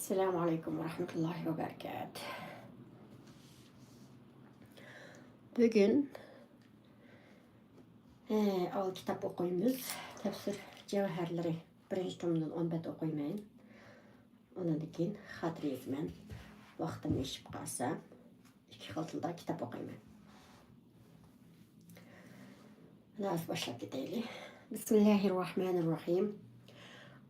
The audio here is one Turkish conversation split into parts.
Assalamu alaikum ve rahmetullahi ve berekatuhu. Bugün al kitap okuyumuz. Tefsir cevherleri birinci tomundan 11 okuymayın. Ondan keyin xat yazman. Vaqtim yetib qolsa, ikki xilda kitap o'qiyman. Hozir boshlab ketaylik. Bismillahirrohmanirrohim.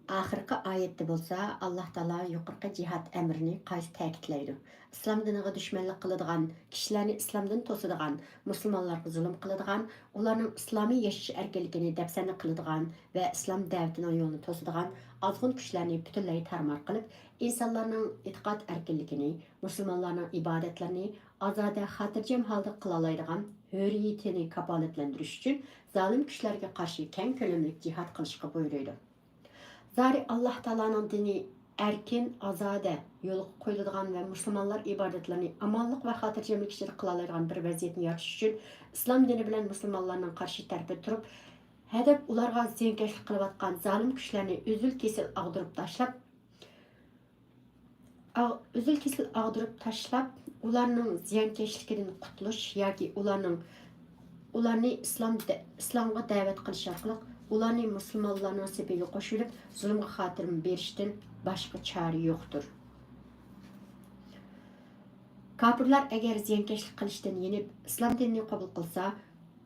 Ahirgi oyatda bo'lsa, Alloh taolo yuqorqi jihad amrini qayta ta'kidlaydi. Islom diniga dushmanlik qiladigan, kishilarni islomdan to'sadigan, musulmonlarga zulm qiladigan, ularning islomiy yashash erkinligini dafsana qiladigan va islom da'vatining yo'lini to'sadigan azg'un kuchlarni butunlay tarmar qilib, insonlarning e'tiqod erkinligini, musulmonlarning ibodatlarini ozoda, xotirjam holda qila oladigan hurriyatini kafolatlantirish uchun zolim kuchlarga qarshi keng ko'lamli jihad qilishga buyuradi. Zari Allah Teala'nın dini erkin, azade yolu koyulduğun ve Müslümanlar ibadetlerini amanlık ve hatırcamlık içinde kılalaydıgan bir vaziyetini yaratish için İslam dini bilen Müslümanlarının karşı tarafı turup, hedef ularga ziyankeşlik kılıvatkan zalim güçlerini üzül kesil ağdırıp taşlap, ularının ziyankeşlikinin kutuluş, yoki ularni İslamga davet qilish orqali ularni musulmonlarning sepiga qo'shilib zulmga xotirim berishdan boshqa chora yo'qdir. Kafirlar agar ziyonkashlik qilishdan yenib islom dinini qabul qilsa,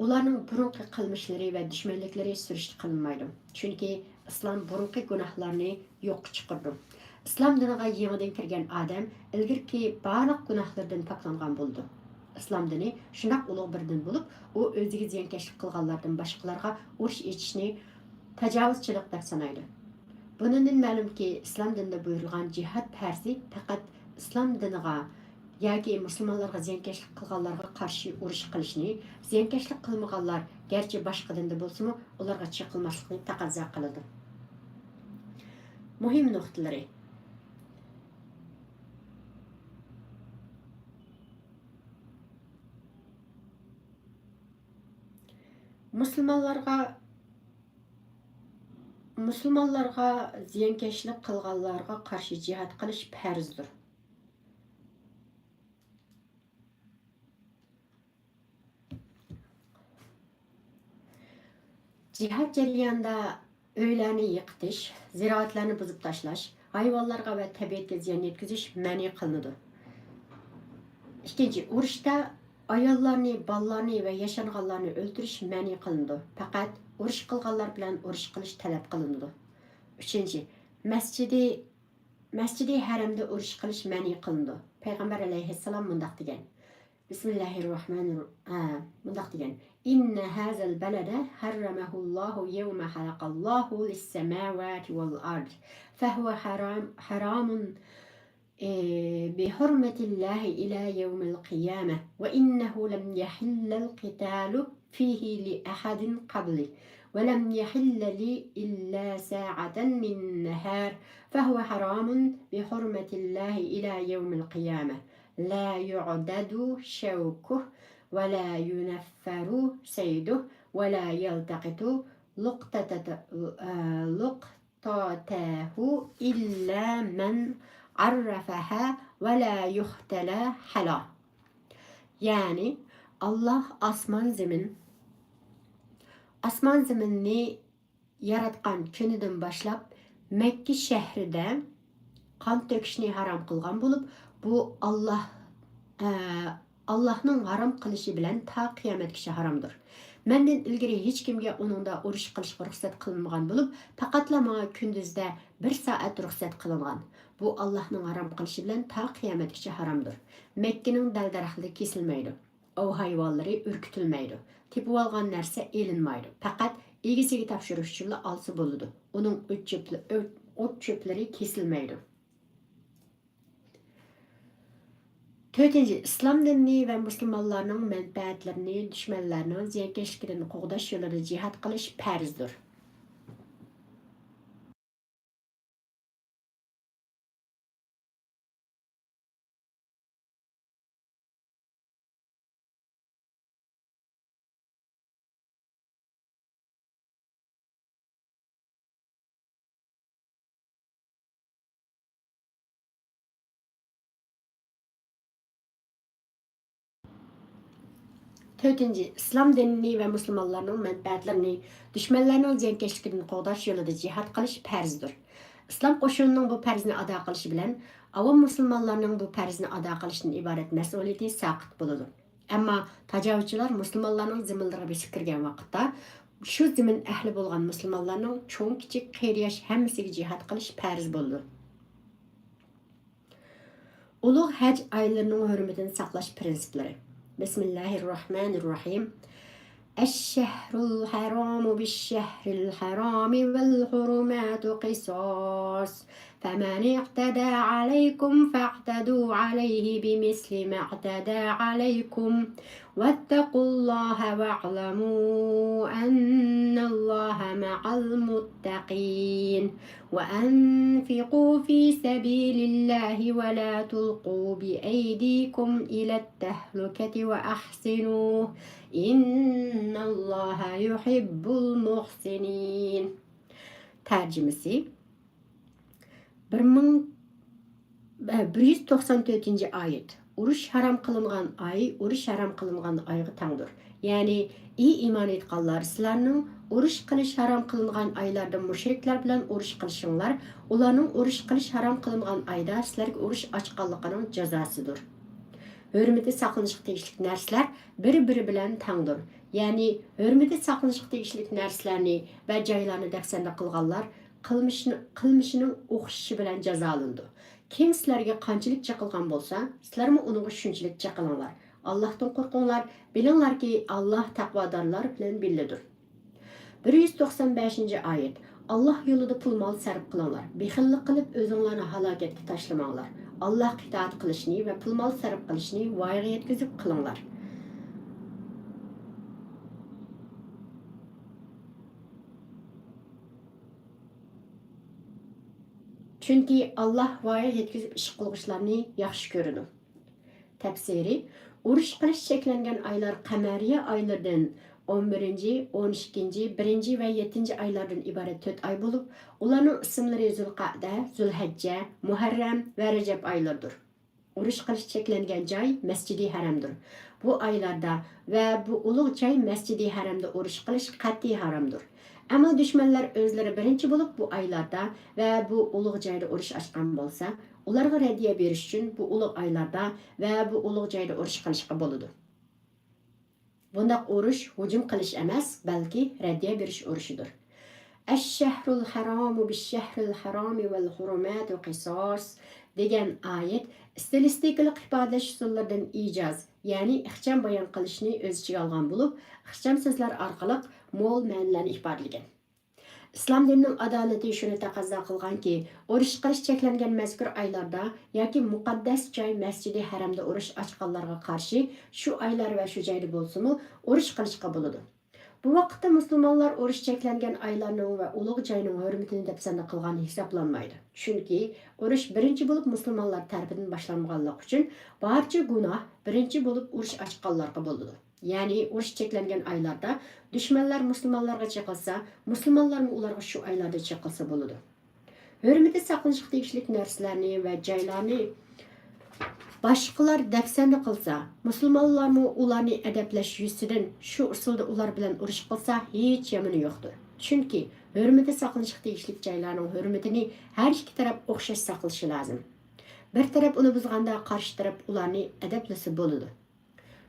ularning burunqi qilmishlari va dushmanliklari surishti qilinmaydi. Chunki islom burunqi gunohlarni yo'q chiqardi. Islom diniga yangidan kirgan odam ilgirki barliq gunohlardan poklangan bo'ldi. İslam dini şunaq ulug' bir din bo'lib, u o'ziga ziyonkashlik qilganlardan boshqalarga urush etishni tajovuzchilik deb sanaydi. Bundan ma'lumki, islom dinida buyurilgan jihad farzi faqat islom diniga yoki musulmonlarga ziyonkashlik qilganlarga qarshi urush qilishni, ziyonkashlik qilmaganlar garchi boshqa dinda bo'lsa-mu, ularga chiqilmaslikni taqozo qiladi. Muhim nuqtalari. Musulmonlarga ziyonkashlik qilganlarga qarshi jihad qilish farzdir. Jihad jarayonida uylarni yiqitish, ziroatlarni buzib tashlash, hayvonlarga va tabiatga ziyon yetkazish ma'ni qilinadi. Ikkinchi, urushda ayollarni, bolalarni va yashanganlarni o'ldirish ma'ni qilindi. Faqat urush qilganlar bilan urush qilish talab qilindi. Uchinchi, masjidi haramda urush qilish ma'ni qilindi. Payg'ambar alayhissalom mundaq degan. Bismillahirrohmanirrohim. Mundaq degan. İnne hazal balada harramahullahu yawma halaqallahu lis-semawati wal-ard. Fahuwa haramun بحرمة الله إلى يوم القيامة وإنه لم يحل القتال فيه لأحد قبلي ولم يحل لي إلا ساعة من نهار فهو حرام بحرمة الله إلى يوم القيامة لا يعدد شوكه ولا ينفر سيده ولا يلتقط لقطته إلا من arrafaha ve la yuhtala hala. Yani Allah asman zeminni yaratgan kunidan başlap Mekke şehride kan töküşni haram kılgan bulup bu Allah'ның haram kılışı bilen ta kıyametkiçe haramdır. Menden ilgiri hiç kimge onunda uruş kılışga ruhsat kılınmagan bulup faqatla mağa kündüzde 1 saat ruhsat kılıngan. Bu Allah'ның haram kılışı bilen ta kıyametkiçe haramdır. Mekke'nin dal-daraxtları kesilmeydi. O hayvanları ürkütülmeydi. Tepip algan narsa elinmeydi. Faqat egisiga tapşırış üçün alsı boludu. Onun ot çöpleri kesilmeydi. Dördüncü, İslam dinini ve Müslümanların menfaatlerini, düşmanlarının ziyankeşliklerini qoğdaş yolları cihad qilish farzdir. To'rtinchi, islom dinini va musulmonlarning manfaatlarini dushmanlarning ziyonkashligidan qo'g'dash yo'lida jihad qilish farzdir. Islom qo'shinining bu farzni ado qilishi bilan avom musulmonlarning bu farzni ado qilishdan iborat mas'uliyati saqit bo'ladi. Ammo tajovuzchilar musulmonlarning ziminlariga bosib kirgan vaqtda shu zimin ahli bo'lgan musulmonlarning cho'ng kichik qiyriyash hammasiga jihad qilish farz bo'ldi. Ulug' haj oylarining hurmatini saqlash prinsiplari. Bismillahirrahmanirrahim. الشهر الحرام بالشهر الحرام والحرمات قصاص فمن اعتدى عليكم فاعتدوا عليه بمثل ما اعتدى عليكم واتقوا الله واعلموا أن الله مع المتقين وأنفقوا في سبيل الله ولا تلقوا بأيديكم إلى التهلكة وأحسنوا إن الله يحب المحسنين. Tercümesi 194 ayet. Uruş haram kılıngan ay, uruş haram kılıngan ayga tangdır. Yani iyi iman etkanlar, sizlerinin uruş kılış haram kılıngan aylarda müşrikler bilen uruş kılışınlar, ularının uruş kılış haram kılıngan ayda sizlerge uruş açkanlıqının cezasıdır. Hürmeti saqlanışqa tegishlik narsalar bir-biri bilan tangdir. Ya'ni hürmeti saqlanışqa tegishlik narsalarni va joylarni dahsanda qilganlar qilmishining o'xshishi bilan jazolandi. Kim sizlarga qanchalik chaqilgan bo'lsa, sizlarmi uningga shunchalik chaqilinglar. Allohdan qo'rqinglar, bilinglarki, Alloh taqvodorlar bilan birlidir. 195-oyat. Allah yo'lida pul mol sarf qilinglar. Bexillik qilib o'zinglarni halokatga tashlamanglar. Allah itoat qilishni va pul mol sarf qilishni voyaga yetkazib qilinglar. Chunki Allah voyaga yetkazib ish qilg'ishlarni yaxshi ko'radi. Tafsiri: urush qilish cheklangan oylar qamariya oylaridan 11, 12, 1 va 7 oylardan iborat 4 oy bo'lib, ularning ismlari Zulqa'da, Zulhajja, Muharram va Rajab oylardir. Urush qilish cheklangan joy Masjidi Haramdir. Bu oylarda va bu ulug' joy Masjidi Haramda urush qilish qat'iy haramdir. Ammo dushmanlar o'zlari birinchi bo'lib bu oylarda va bu ulug' joyda urush ochgan bo'lsa, ularga radiya berish uchun bu ulug' oylarda va bu ulug' joyda urush qilishga bo'ladi. Bundaq urush hujum qilish emas, balki radiya berish urushidir. Ash-shahrul haramu bish-shahril harami wal hurumatu qisas degan oyat stilistikalik ifodalash usullaridan ijoz, ya'ni ixcham bayon qilishni o'z ichiga olgan bo'lib, ixcham so'zlar orqali mo'l ma'nolarni ifodalagan. İslam dinining adolati shuni taqozo qilganki, urush qilish cheklangan mazkur oylarda yoki muqaddas joy Masjidi Haramda urush ochganlarga qarshi shu oylar va shu joyda bo'lsa-mu urush qilishga bo'ladi. Bu vaqtda musulmonlar urush cheklangan oylarning va ulug' joyning hurmatini dafsanda qilgani hisoblanmaydi. Chunki urush birinchi bo'lib musulmonlar tarafidan boshlanganligi uchun barcha gunoh birinchi bo'lib urush ochganlarga bo'ladi. Ya'ni urush cheklangan oylarda dushmanlar musulmonlarga chaqilsa, musulmonlar ularga shu oylarda chaqilsa bo'ladi. Hurmati saqlanishga tegishli narsalarni va joylarni boshqalar dafsanda qilsa, musulmonlarmi ularni adaplash yuzidan shu usulda ular bilan urush qilsa, hech yomoni yo'qdir. Chunki hurmati saqlanishga tegishli joylarning hurmatini har ikki taraf o'xshash saqlashi lozim. Bir taraf uni buzganda qarshi taraf ularni adaplasa bo'ladi.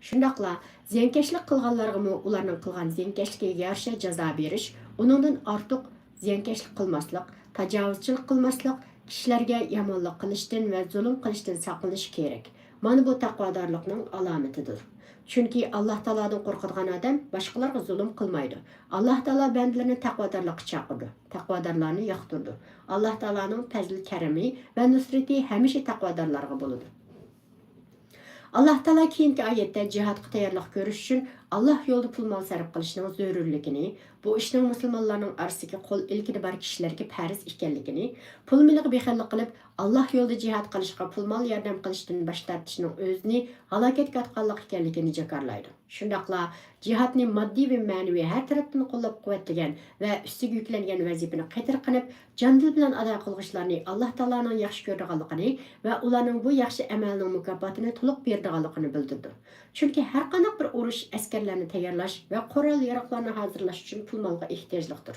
Shundaqla ziyonkashlik qilganlarga ularning qilgan ziyonkashligiga yarasha jazo berish, uningdan ortiq ziyonkashlik qilmaslik, tajovuzchilik qilmaslik, kishilarga yomonlik qilishdan va zulm qilishdan saqlanish kerak. Mana bu taqvodorlikning alomatidir. Chunki Alloh taolodan qo'rqadigan odam boshqalarga zulm qilmaydi. Alloh taolo bandalarni taqvodorlikka chaqirdi, taqvodorlarni yoqtirdi. Alloh taoloning fazl karami va nusrati hamisha taqvodorlarga bo'ladi. Allah Taala keyingi oyatda jihodga tayyorlik ko'rish uchun Alloh yo'lida pul mol sarf qilishning zarurligini, bu ishning musulmonlarning orasidagi qo'l ilgili bor kishilarga farz ekanligini, pul miliga bexillik qilib, Alloh yo'lida jihad qilishga pul mol yordam qilishdan bosh tortishning o'zini halokatga otganlik ekanligini jakarlaydi. Shundaqla jihadni moddiy va ma'naviy har tarafdan qo'llab-quvvatlagan va ustiga yuklangan vazifani qaytar qilib, jon-dil bilan ado qilg'ishlarni Alloh taoloning yaxshi ko'rganligini va ularning bu yaxshi amalining mukofotini to'liq berganligini bildirdi. Chunki har qanday bir urush askarlarni tayyorlash va qurol-yarog'larni hozirlash uchun pul molga ehtiyojlidir.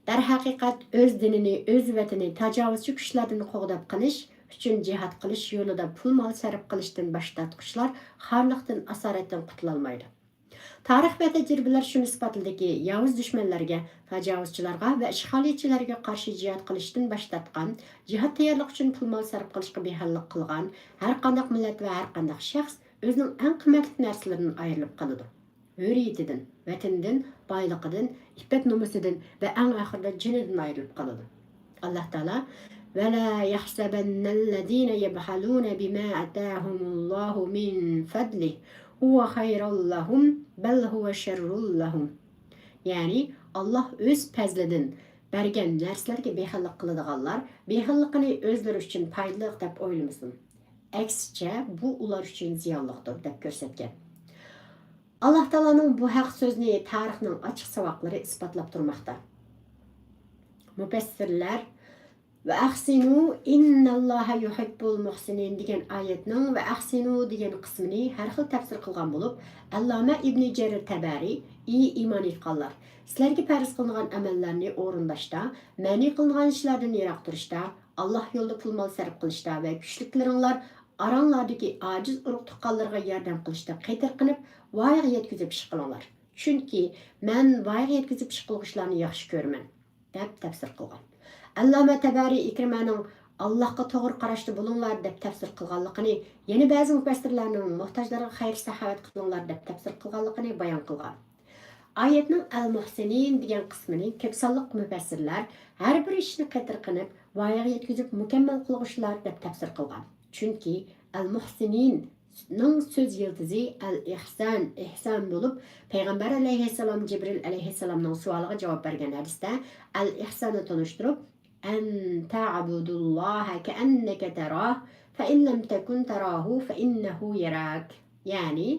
Darhaqiqat o'z dinini, o'z vatani tajovuzchi kuchlardan qo'g'dab qilish uchun jihad qilish yo'lida pul mol sarf qilishdan bosh tortqushlar xorliqdan asoratdan qutulolmaydi. Tarix va tajribalar shuni isbotladiki, yovuz dushmanlarga, tajovuzchilarga va ishg'olchilarga qarshi jihad qilishdan bosh tortgan, jihad tayyorlik uchun pul mol sarf qilishga behallik qilgan har qanday millat va har qanday shaxs o'zining eng qimmatli narsalaridan ayrilib qoladi. Hürriyetidan, vatanidan, boyligidan, iffat nomusidan va eng oxirida jinidan ayrilib qoladi. Alloh taolo ولا يحسبن الذين يبخلون بما آتاهم الله من فضله هو خير لهم بل هو شر لهم. Ya'ni Alloh o'z fazlidan bergan narsalarga bexillik qiladiganlar bexillikni o'zlari uchun foydali deb o'ylamasin. Aksicha bu ular uchun ziyonlidir deb ko'rsatgan. Alloh taoloning bu haq so'zni tarixning ochiq saboqlari isbotlab turmoqda. Mufassirlar va ahsinu innalloha yuhibbul muhsinin degan oyatning va ahsinu degan qismini har xil tafsir qilgan bo'lib, Alloma ibn Jarir Tabari iymon etganlar sizlarga farz qilingan amallarni o'rindashda, ma'ni qilingan ishlardan yiroq turishda, Alloh yo'lida pul mol sarf qilishda va kuchliklaringlar aranglardagi ojiz urug' tuqqanlarga yordam qilishda qaytar qilib voyaga yetkazib ish qilinglar. Chunki men voyaga yetkazib ish qilishlarni yaxshi ko'raman deb tafsir qilgan. Alloma Tabari ikrimaning Allohga to'g'ri qarashda bo'linglar deb tafsir qilganligini, yana ba'zi mufassirlarning muhtojlarga xayr saxovat qilinglar deb tafsir qilganligini bayon qilgan. Oyatning al-muhsinin degan qismini ko'p sonliq mufassirlar har bir ishni qaytar qilib voyaga yetkazib mukammal qilg'ishlar deb tafsir qilgan. Chunki al-muhsinin ning so'z yildizi al-ihson, ihson bo'lib, payg'ambar alayhissalom Jibril alayhissalomning savoliga javob bergan hadisda al-ihsonni tunishtirib, an ta'budulloha ka'annaka tarah fa in lam takun tarahu fa innahu yarak. Ya'ni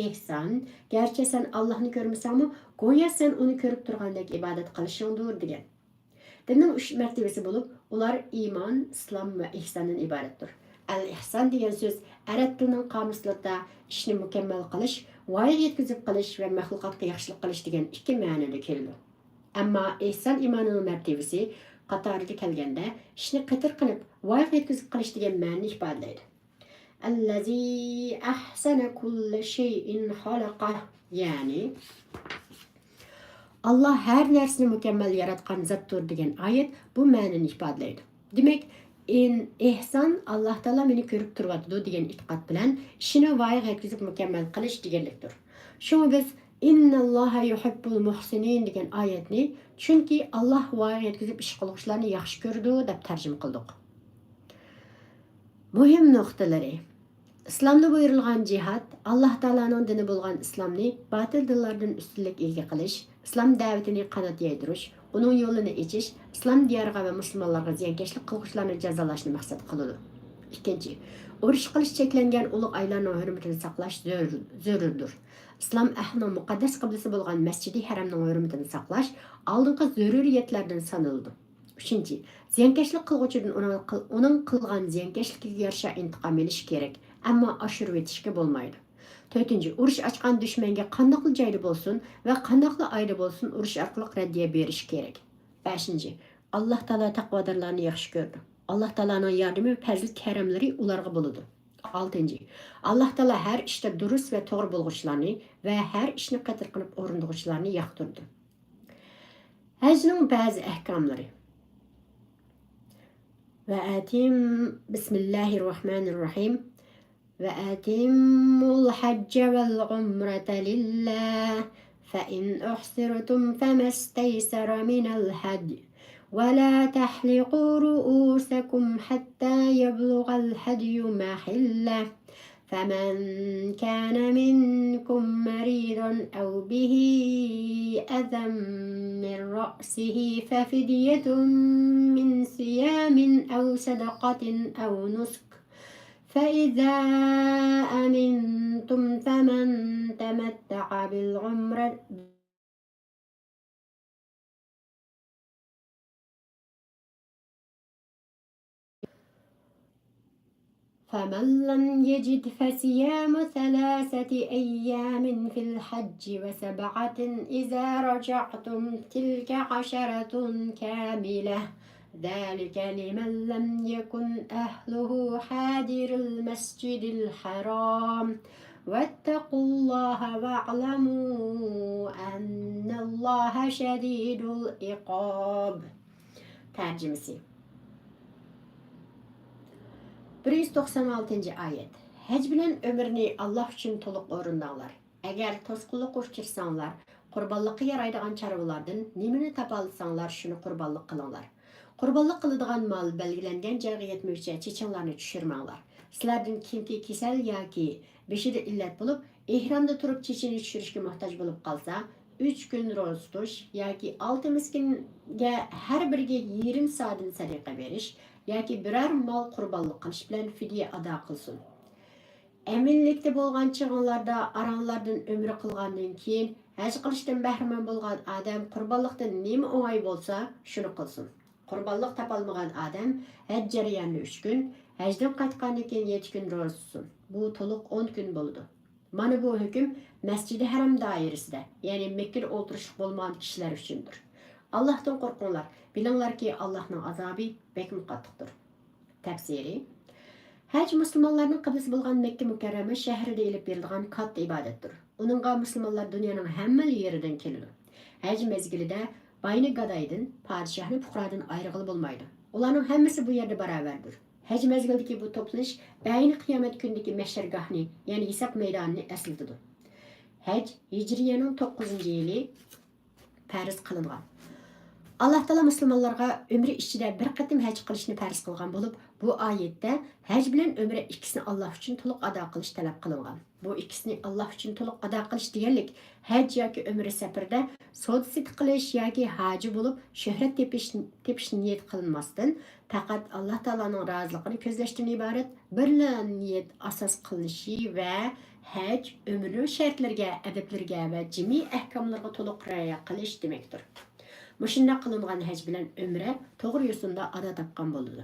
ihson, garchi sen Allohni ko'rmasangmi, go'yo sen uni ko'rib turgandek ibodat qilishingdir degan. Dinning 3 martabasi bo'lib, ular iymon, islom va ihsondan iboratdir. Al-ihson degan so'z arab tilining qomuslarida ishni mukammal qilish, voyaga yetkazib qilish va maxluqotga yaxshilik qilish degan ikki ma'noda keladi. Ammo ihson iymonining martabasi qatoriga kelganda ishni qaytar qilib, voyaga yetkazib qilish degan ma'noni ifodalaydi. Allazi ahsana kulli shay'in xalaqah. Ya'ni Alloh har narsani mukammal yaratgan zotdir degan oyat bu ma'noni ifodalaydi. Demak, ihson Alloh taolo meni ko'rib turibdi degan e'tiqod bilan ishini voyaga yetkazib mukammal qilish deganlikdir. Shunga biz innalloha yuhibbul muhsinin degan oyatni chunki Alloh voyaga yetkazib ish qiluvchilarni yaxshi ko'radi deb tarjima qildik. Muhim nuqtalari. Islomda buyurilgan jihad, Alloh taolaning dini bo'lgan islomni batil dinlardan ustunlik ega qilish, islom da'vatini qanot yaydirish, uning yo'lini ichish, islom diyoriga va musulmonlarga ziyonkashlik qiluvchilarni jazolashni maqsad qiladi. Ikkinchi, urush qilish cheklangan ulug' aylarning hurmatini saqlash zarurdir. Islom ahlining muqaddas qiblasi bo'lgan Masjidi Haramning hurmatini saqlash oldingi zaruriyatlardan sanaladi. Uchinchi, ziyonkashlik qiluvchidan uning qilgan ziyonkashligiga yarasha intiqom olish kerak, ammo oshirib etishga bo'lmaydi. To'rtinchi, urush ochgan dushmanga qandoq joyda bo'lsin va qandoq oyda bo'lsin urush orqali raddiya berish kerak. Beshinchi, Alloh taolo taqvodorlarni yaxshi ko'rdi. Alloh taoloning yordami va fazl karamlari ularga bo'ladi. Oltinchi, Alloh taolo har ishda durust va to'g'ri bo'lg'uvchilarni va har ishni qadr qilib o'rindag'uvchilarni yoqtirdi. Hajning ba'zi ahkomlari. Va atim bismillahirrohmanirrohim. وأتموا الحج والعمرة لله فإن أحصرتم فما استيسر من الهدي ولا تحلقوا رؤوسكم حتى يبلغ الهدي محله فمن كان منكم مريضا أو به أذى من رأسه ففدية من صيام أو صدقة أو نسك فإذا أمنتم فمن تمتع بالعمرة فمن لم يجد فصيام 3 أيام في الحج و7 إذا رجعتم تلك 10 كاملة ذلك لمن لم يكن أهله حاضر المسجد الحرام واتقوا الله واعلموا أن الله شديد العقاب. Tercümesi 196 ayet. Hec bilen ömrünü Allah üçün toluq orundаңlar. Əgər tosqulluq uçursanlar, qurbanlıqqa yaraydigan çarvalardan nimini tapalsanlar, şunu qurbanlıq qılыңlar. Qurbanlıq qılıdığan mal belgilenген joyga yetməyəcə çeçinlarni düşürməңlar. Sizlərdən kimki kesel yoki beshida illat bo'lib, ihramda turib chechini tushirishga muhtoj bo'lib qolsa, 3 gün roza tutish yoki 6 miskinga har biriga yarim soatdan sadaqa berish yoki biror mol qurbonlik qilish bilan fidya ado qilsin. Eminlikda bo'lgan chig'inlarda aranglardan umri qilgandan keyin haj qilishdan bahramand bo'lgan odam qurbonlikdan nima o'ng'ay bo'lsa, shuni qilsin. Qurbonlik topolmagan odam haj jarayonida 3 kun, hajdan qaytgandan keyin 7 kun roza tutsin. Bu to'liq 10 kun bo'ladi. Mana bu hukm Masjid-i Haram doirasida, ya'ni Mekkada o'tirishlik bo'lmagan kishilar uchundir. Allohdan qo'rqinglar, bilinglarki Allohning azobi bekmi qattiqdir. Tafsiri Haj musulmonlarning qiblasi bo'lgan Makka mukarrama shahrida elib berilgan katta ibodatdir. Uningga musulmonlar dunyoning hamma yeridan keladi. Haj mezgilida bayni gadaydan, podshohni fuqarodan ayrig'ili bo'lmaydi. Ularning hammasi bu yerda barobardir. Haj mezgilidagi bu to'planish bayni qiyomat kunidagi mahshargohni, ya'ni hisob maydonini eslatadi. Haj Hijriyaning 9-yili farz qilingan. Allah Taala musulmonlarga umri ichida bir qatim haj qilishni farz qilgan bo'lib, bu oyatda haj bilan umra ikkisini Alloh uchun to'liq ado qilish talab qilingan. Bu ikkisini Alloh uchun to'liq ado qilish deganlik haj yoki umra safarda so'd-sit qilish yoki haji bo'lib shuhrat tepish niyat qilinmasdan, faqat Alloh Taolaning roziligini ko'zlashdan iborat birla niyat asos qilinishi va haj umrning shartlariga, adablariga va jami ahkomlarga to'liq rioya qilish demakdir. Mushunda qilingan haj bilan umra to'g'ri yo'sinda ado topgan bo'ladi.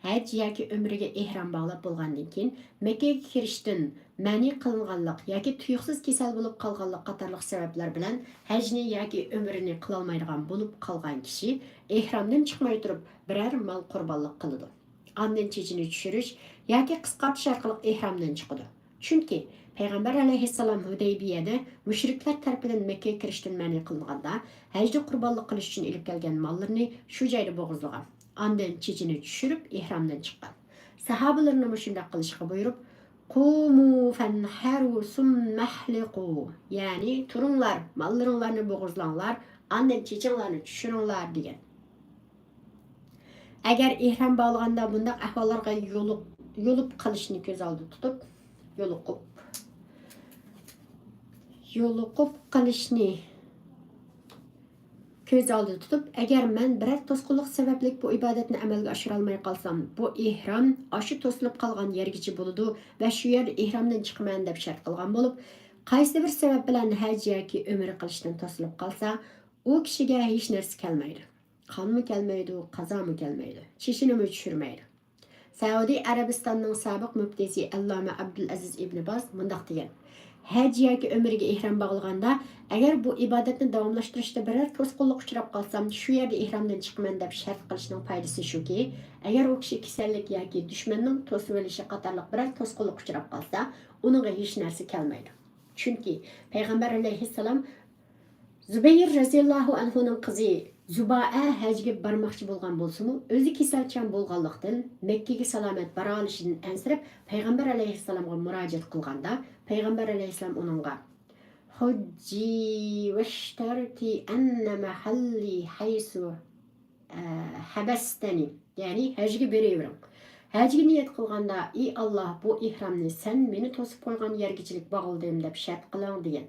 Haj yoki umraga ihrom bog'lab bo'lgandan keyin Makkaga kirishdan ma'ni qilinganlik yoki tuyuqsiz kasal bo'lib qolganlik qatorliq sabablar bilan hajni yoki umrani qila olmaydigan bo'lib qolgan kishi ihromdan chiqmay turib biror mol qurbonlik qiladi. Ondan chechini tushirish yoki qisqartish orqali ihromdan chiqadi. Chunki Peygamber aleyhisselam Hudaybiyada müşrikler tarafidan Mekke'ye kirishdan ma'ni qilganda, hajda qurbonlik qilish uchun ilib kelgan mollarni shu joyda bo'g'izlagan. Ondan chechini tushirib ihromdan chiqqan. Sahobalarni shunday qilishga buyurib, "Qumu fanharu summahliqu", ya'ni turinglar, mollaringlarni bo'g'izlanglar, ondan chechinglarni tushiringlar degan. Agar ihrom bog'laganda bunday ahvollarga yo'liq qilishni ko'z oldida tutib, yo'liqib qilishni ko'z oldida tutib, agar men biror to'sqinlik sababli bu ibodatni amalga oshira olmay qolsam, bu ihrom shu to'silib qolgan yergacha bo'ladi va shu yerda ihromdan chiqaman deb shart qilgan bo'lib, qaysi bir sabab bilan haj yoki umra qilishdan to'silib qolsa, u kishiga hech narsa kelmaydi. Qonmi kelmaydi, qazomi kelmaydi, cheshinimi tushirmaydi. Saudiya Arabistonning sobiq muftisi Alloma Abdulaziz ibn Baz mundaq degan: haj yoki umraga ihrom bog'laganda, agar bu ibodatni davomlashtirishda biror to'sqinlik uchrab qolsam, shu yerda ihromdan chiqaman deb shart qilishning foydasi shuki, agar u kishi kasallik yoki dushmanning to'sib olishi qatorliq biror to'sqinlik uchrab qolsa, uningga hech narsa kelmaydi. Chunki payg'ambar alayhissalom Zubayr radhiyallohu anhuning qizi Zubaa hajga bormoqchi bo'lgan bo'lsa-mu, o'zi kasalchan bo'lganlikdan Makkaga salomat bora olishidan ansirab payg'ambar alayhissalomga murojaat qilganda, payg'ambar alayhissalom uningga "Hujji washtarti anna mahalli haysu habastani", ya'ni hajga beravering. Həcga niyet qılğanda, "Ey Allah, bu ihramni sen meni to'sib qo'ygan yergachilik bag'ildim" deb shart qiling degan.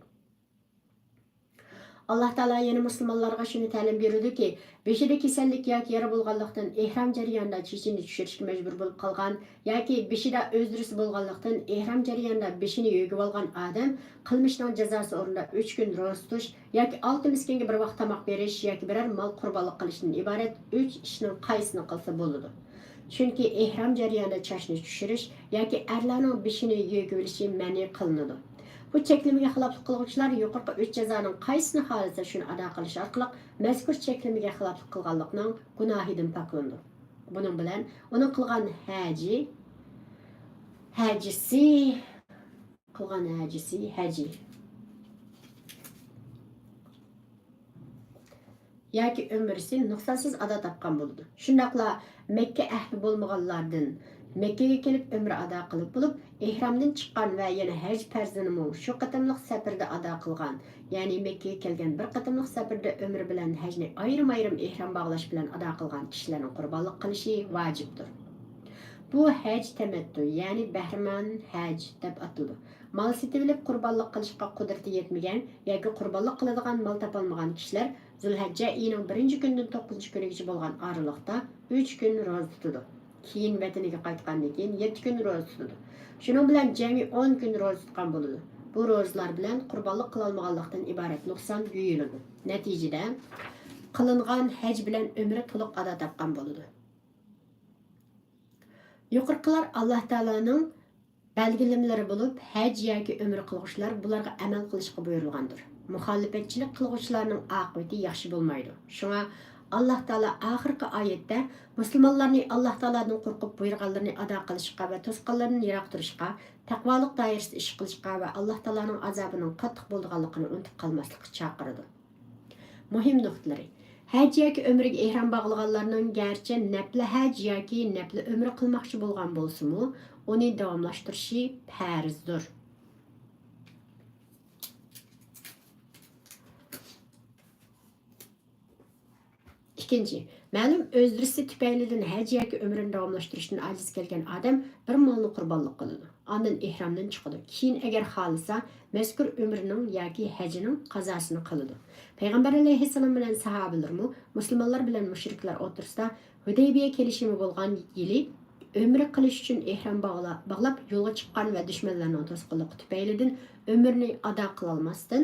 Allah Taala yana musulmonlarga shuni ta'lim berudiki, beshida kasallik yoki yara bo'lganlikdan ehram jarayonida chechinni tushirishga majbur bo'lib qolgan yoki beshida o'zdirisi bo'lganlikdan ehram jarayonida beshini yo'gib olgan odam qilmishining jazosi o'rnida 3 kun ro'za tutish yoki 6 miskinga bir vaqt tomoq berish yoki biror mol qurbonlik qilishdan iborat 3 ishning qaysini qilsa bo'ladi. Chunki ehram jarayonida chashni tushirish yoki erlarning beshini yo'gib olishi ma'ni qilinadi. Bu cheklimga xiloflik qiluvchilar yuqorqi 3 jazoning qaysini xohlasa shuni ado qilish orqali mazkur cheklimga xiloflik qilganlikning gunohidan poklanadi. Buning bilan uning haji yoki umrisi nuqsonsiz ado topgan bo'ladi. Shundaqla Makka ahli bo'lmaganlardan Mekke'ye kelib umra ado qilib bo'lib, ehromdan chiqqan va yana haj farzini shu qatamliq safarda ado qilgan, ya'ni Mekke'ye kelgan bir qatamliq safarda umr bilan hajni ayrim-ayrim ehrom bog'lash bilan ado qilgan kishilarning qurbonlik qilishi vojibdir. Bu haj tamattu, ya'ni bahramon haj deb ataladi. Mal setilib qurbonlik qilishga qudrati yetmagan yoki qurbonlik qiladigan mal topolmagan kishilar Zulhajja oyining 1-kundan 9-kunigacha bo'lgan oralikda 3 kun ro'za tutadi. Keyin vataniga qaytgandan keyin 7 kun ro'za tutadi. Shuning bilan jami 10 kun ro'za tutgan bo'ladi. Bu ro'zalar bilan qurbonlik qila olmaganlikdan iborat nuqson yuyiladi. Natijada qilingan haj bilan umri to'liq ado topgan bo'ladi. Yuqorqilar Alloh taolaning belgilimlari bo'lib, haj yoki umra qiluvchilar bularga amal qilishga buyurilgandir. Muxolifatchilik qiluvchilarning oqibati yaxshi bo'lmaydi. Shunga Alloh taolo oxirgi oyatda musulmonlarni Alloh taoladan qo'rqib buyurganlarini ado qilishga va to'sqinlarni yiroq turishga, taqvolik doirasida ish qilishga va Alloh taolaning azobining qattiq bo'lganligini unutib qolmaslikka chaqirdi. Muhim nuqtalari: haj yoki umraga ehrom bog'laganlarning garchi nafli haj yoki nafli umra qilmoqchi bo'lgan bo'lsa-mu, uni davomlashtirishi farzdir. İkinci, ma'lum o'zdirisi tufaylidan haj yoki umrini davomlashtirishdan ajiz kelgan odam bir molni qurbonlik qiladi. Ondan ehromdan chiqadi. Keyin agar xohlasa, mazkur umrining yoki hajining qazosini qiladi. Payg'ambar alayhissalom bilan sahobalarmi, musulmonlar bilan mushriklar o'rtasida Hudaybiya kelishimi bo'lgan yili umra qilish uchun ehrom bog'lab yo'lga chiqqan va dushmanlarning to'sqinligi tufaylidan umrni ado qila olmasdan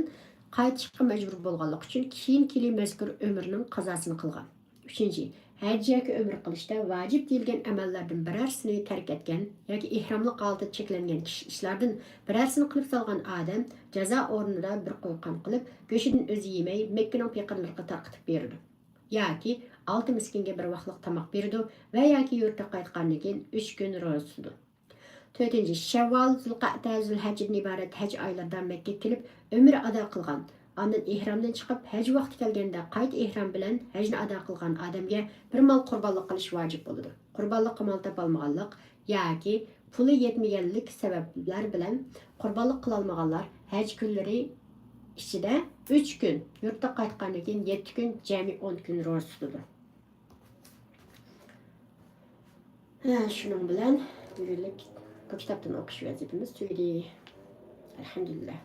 qaytishga majbur bo'lganlik uchun keyin mazkur umrning qazosini qilgan. 3. Haj yoki umra qilishda vojib deyilgan amallardan birorasini tark etgan yoki ehromlik holatda cheklangan ishlardan birorasini qilib solgan odam jazo o'rnida bir qo'yqon qilib, go'shidan o'zi yemay Makkaning peqirlariga tarqatib berdi. Yoki 6 miskinga bir vaqtlik tomoq berdi va yoki yurtga qaytgandan keyin 3 kun ro'za tutdi. 4. Shavval, Zulqa'da, Zulhajjdan iborat haj oylarida Makkaga kelib umra ado qilgan. Ondan ehromdan chiqib haj vaqti kelganda qayt ehrom bilan hajni ado qilgan odamga bir mol qurbonlik qilish vojib bo'ladi. Qurbonlik mol topolmaganlik yoki puli yetmaganlik sabablar bilan qurbonlik qila olmaganlar haj kunlari ichida 3 kun, yurtga qaytgandan keyin 7 kun, jami 10 kun ro'za tutadi. Shuning bilan bugunlik kitobdan o'qish vazifamiz tugadi. Alhamdulillah.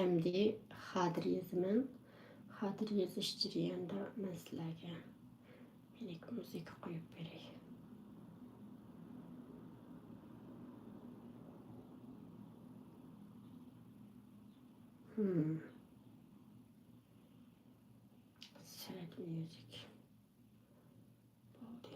Endi xotir yozaman. Xotir yozish jarayonida men sizlarga minik muzika qo'yib beray. Sad music. Bo'ldi.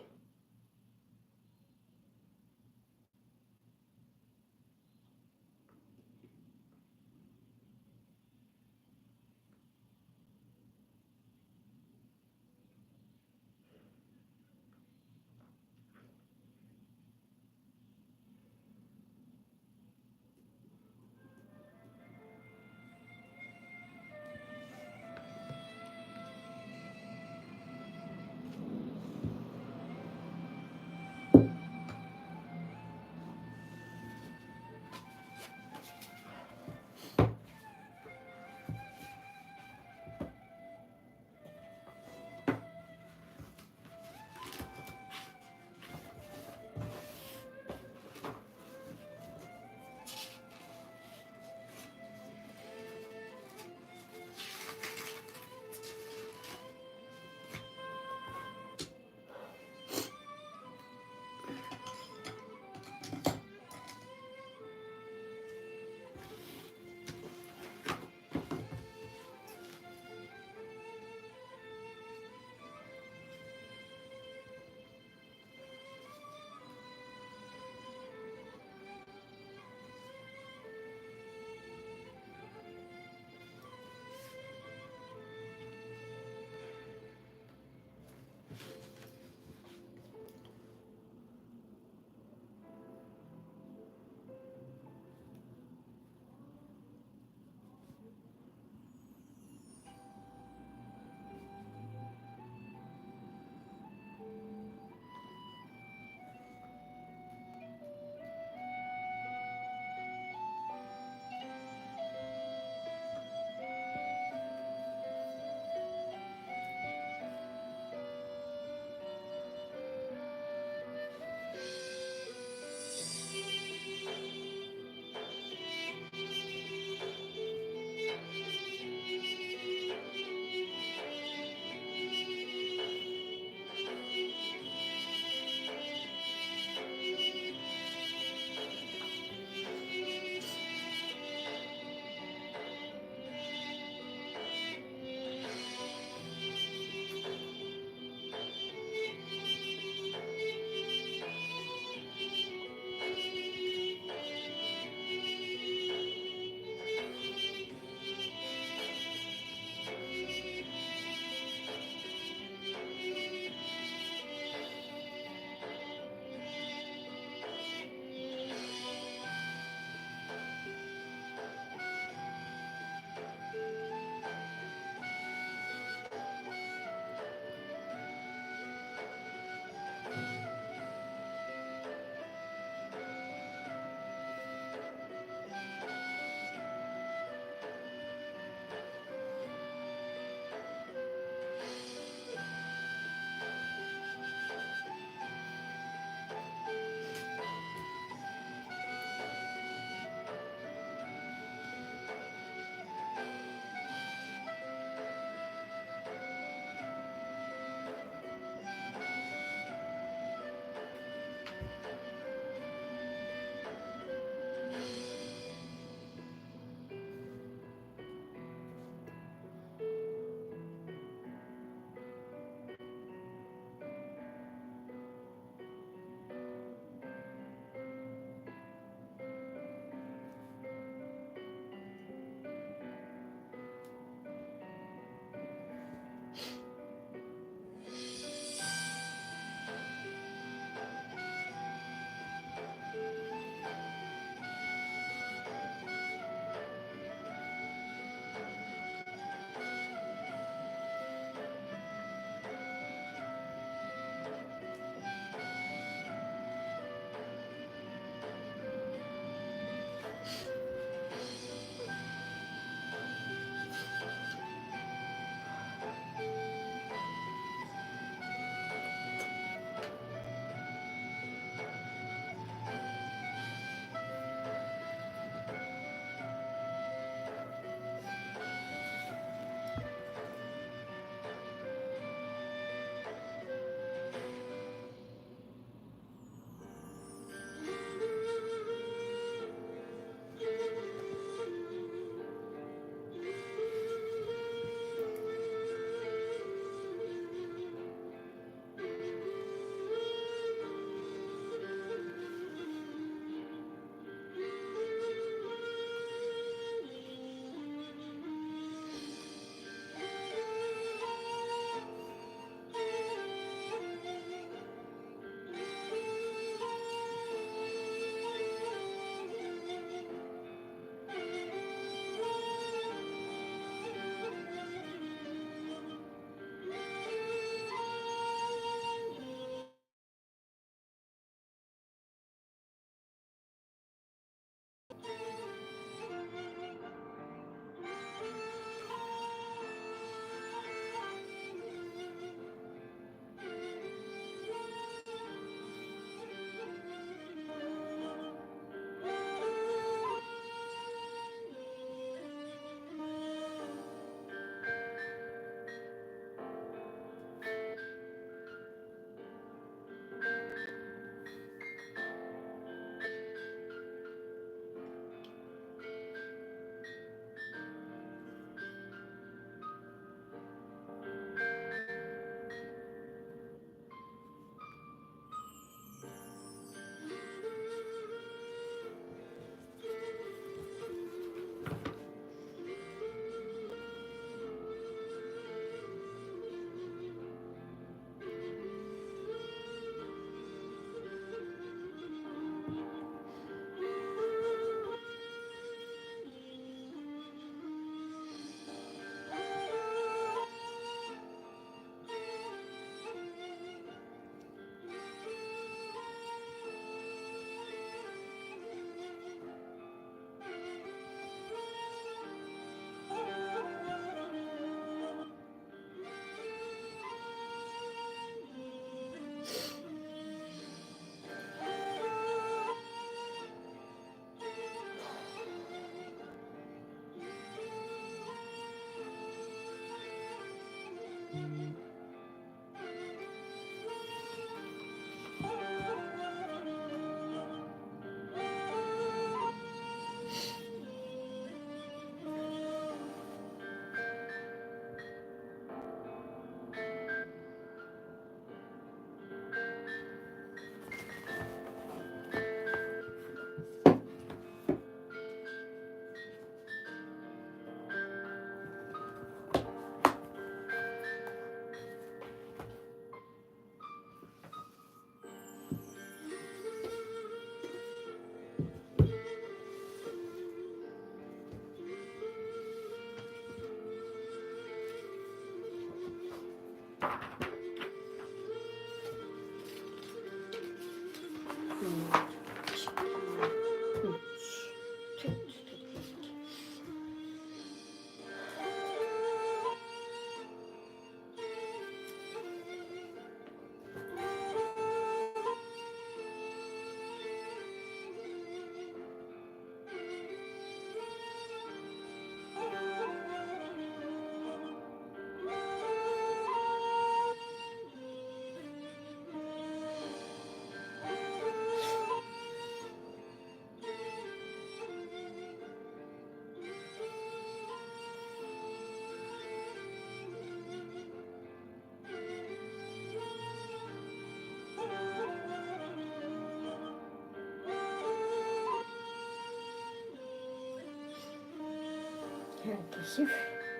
Her keşif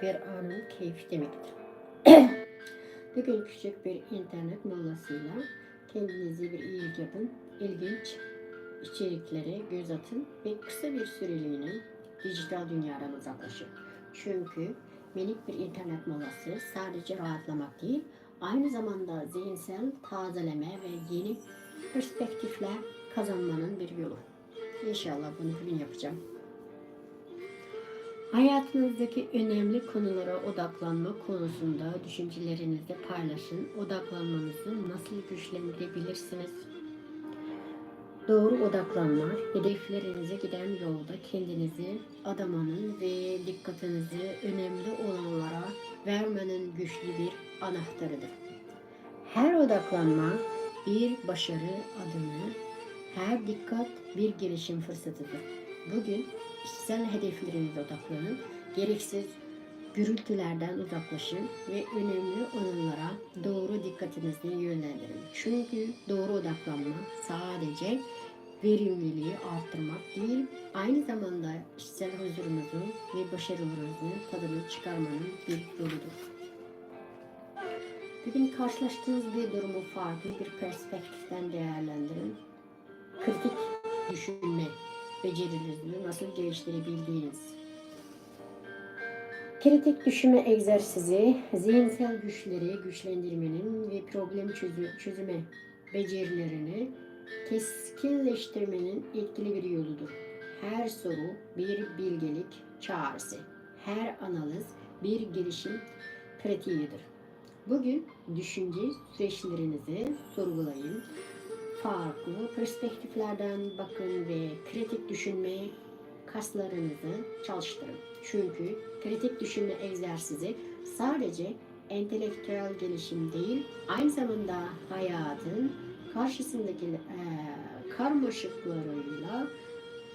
bir anın keyfi demektir. Bugün küçük bir internet molasıyla kendinize bir iyilik yapın. İlginç içeriklere göz atın ve kısa bir süreliğine dijital dünyadan uzaklaşın. Çünkü minik bir internet molası sadece rahatlamak değil, aynı zamanda zihinsel tazeleme ve yeni perspektifler kazanmanın bir yolu. İnşallah bunu bugün yapacağım. Hayatınızdaki önemli konulara odaklanma konusunda düşüncelerinizi paylaşın. Odaklanmanızı nasıl güçlendirebilirsiniz? Doğru odaklanma, hedeflerinize giden yolda kendinizi adamanın ve dikkatinizi önemli olanlara vermenin güçlü bir anahtarıdır. Her odaklanma bir başarı adımı, her dikkat bir gelişim fırsatıdır. Bugün kişisel hedeflerinize odaklanın, gereksiz gürültülerden uzaklaşın ve önemli olanlara doğru dikkatinizi yönlendirin. Çünkü doğru odaklanma sadece verimliliği arttırmak değil, aynı zamanda kişisel huzurunuzun ve başarılarınızın tadını çıkarmanın bir yoludur. Bugün karşılaştığınız bir durumu farklı bir perspektiften değerlendirin. Kritik düşünme becerilerinizi nasıl geliştirebildiğiniz. Kritik düşünme egzersizi, zihinsel güçleri güçlendirmenin ve problem çözüme becerilerini keskinleştirmenin etkili bir yoludur. Her soru bir bilgelik çağrısı, her analiz bir gelişim pratiğidir. Bugün düşünce süreçlerinizi sorgulayın, farklı perspektiflerden bakın ve kritik düşünme kaslarınızı çalıştırın. Çünkü kritik düşünme egzersizi sadece entelektüel gelişim değil, aynı zamanda hayatın karşısındaki karmaşıklarıyla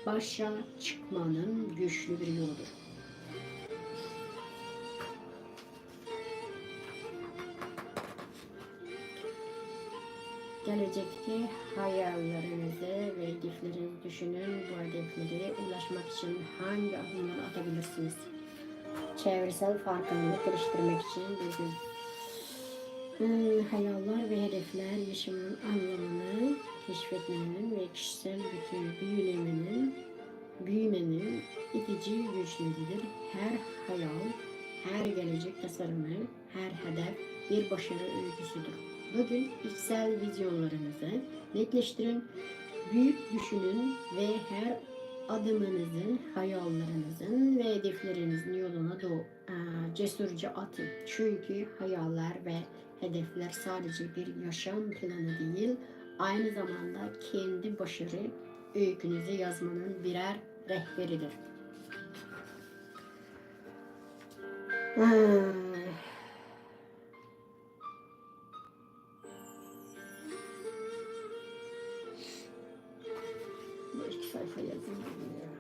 başa çıkmanın güçlü bir yoludur. Gelecekteki hayallerinizi ve hedeflerinizi düşünün. Bu hedeflere ulaşmak için hangi adımları atabilirsiniz? Çevresel farkındalık geliştirmek için bugün hayaller ve hedefler yaşamın anlamını keşfetmenin ve kişisel büyümenin itici güçleridir. Her hayal, her gelecek tasarımı, her hedef bir başarı öyküsüdür. Bugün içsel vizyonlarınızı netleştirin, büyük düşünün ve her adımınızı hayallerinizin ve hedeflerinizin yoluna cesurca atın. Çünkü hayaller ve hedefler sadece bir yaşam planı değil, aynı zamanda kendi başarı öykünüzü yazmanın birer rehberidir. Bu iki sayfa yazayım ya.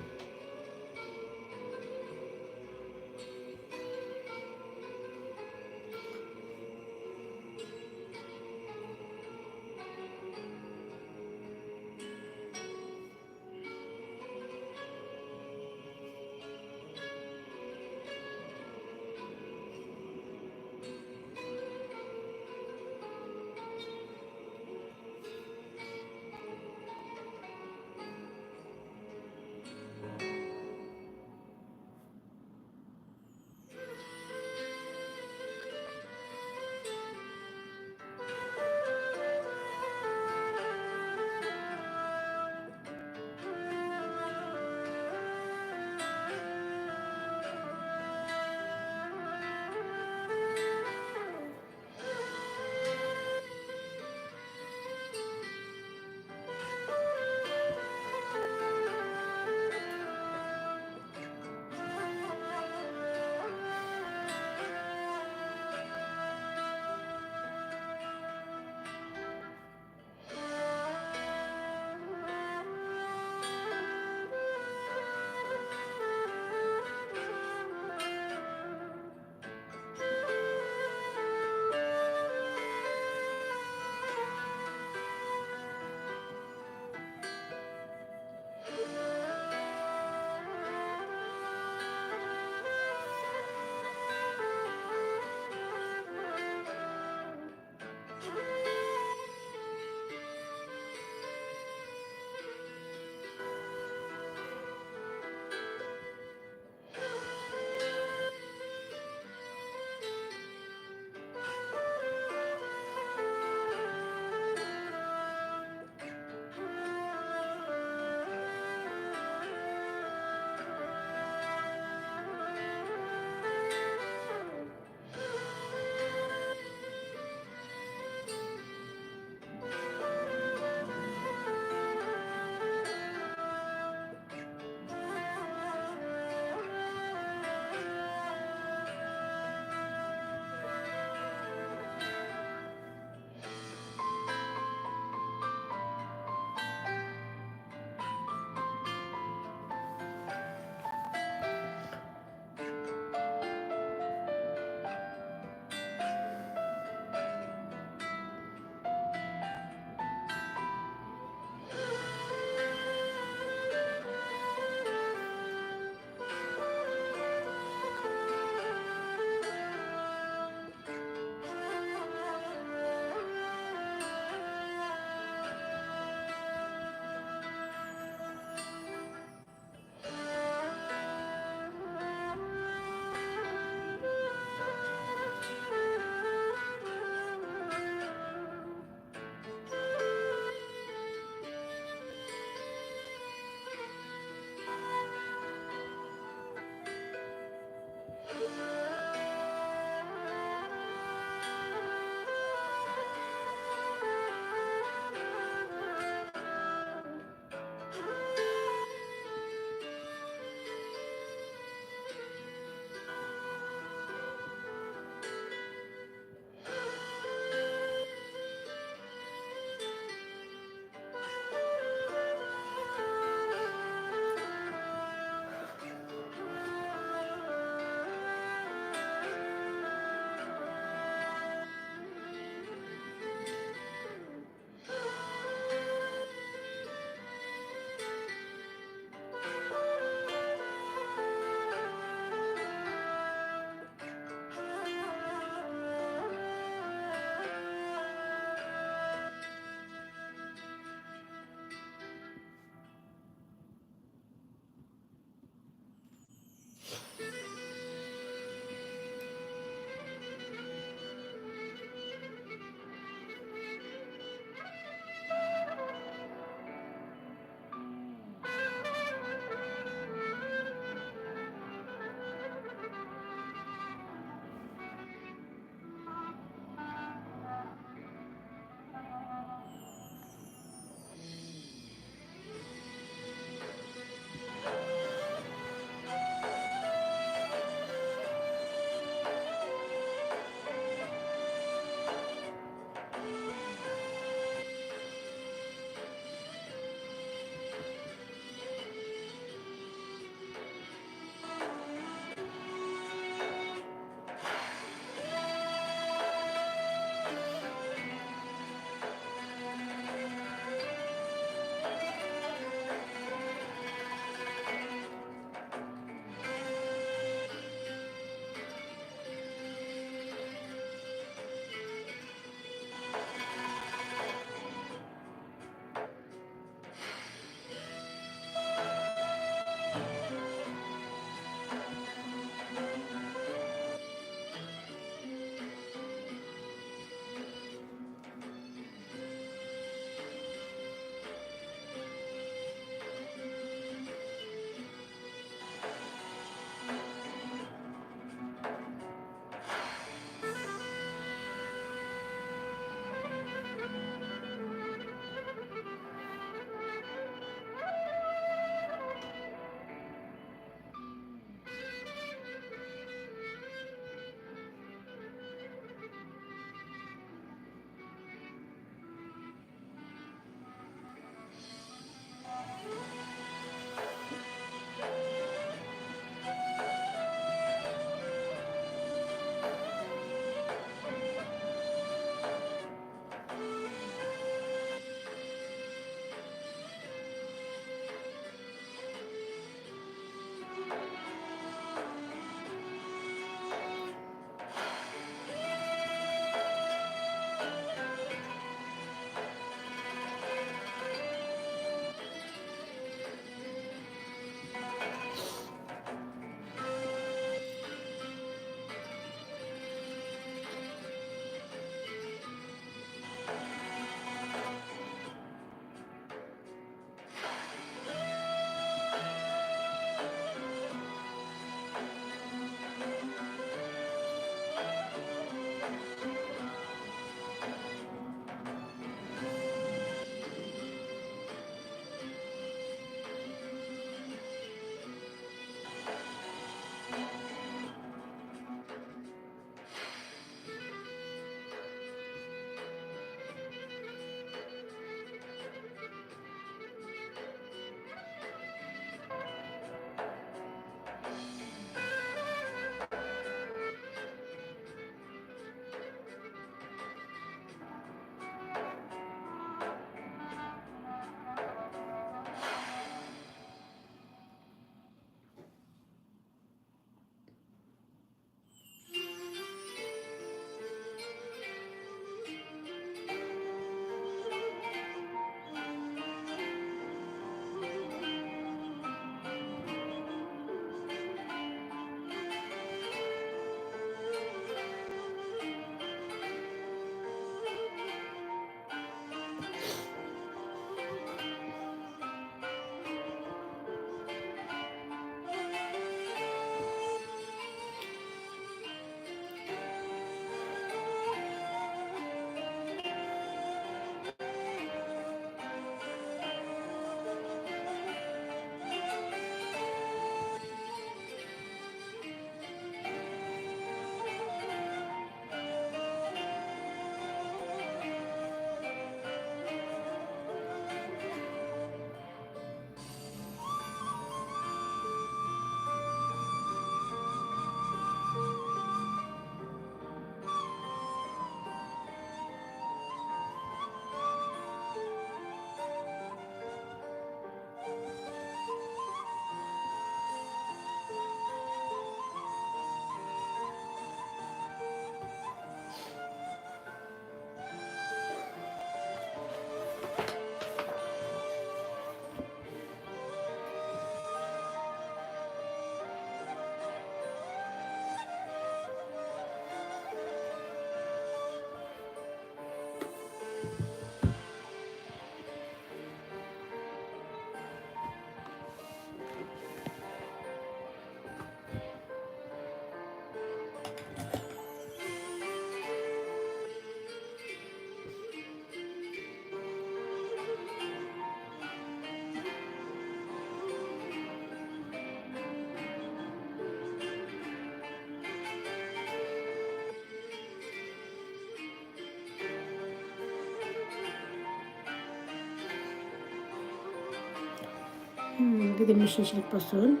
Bugün müşünçilik bolsun.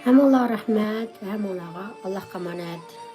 Hammalarga rahmat, hammalarga Allohga emanet.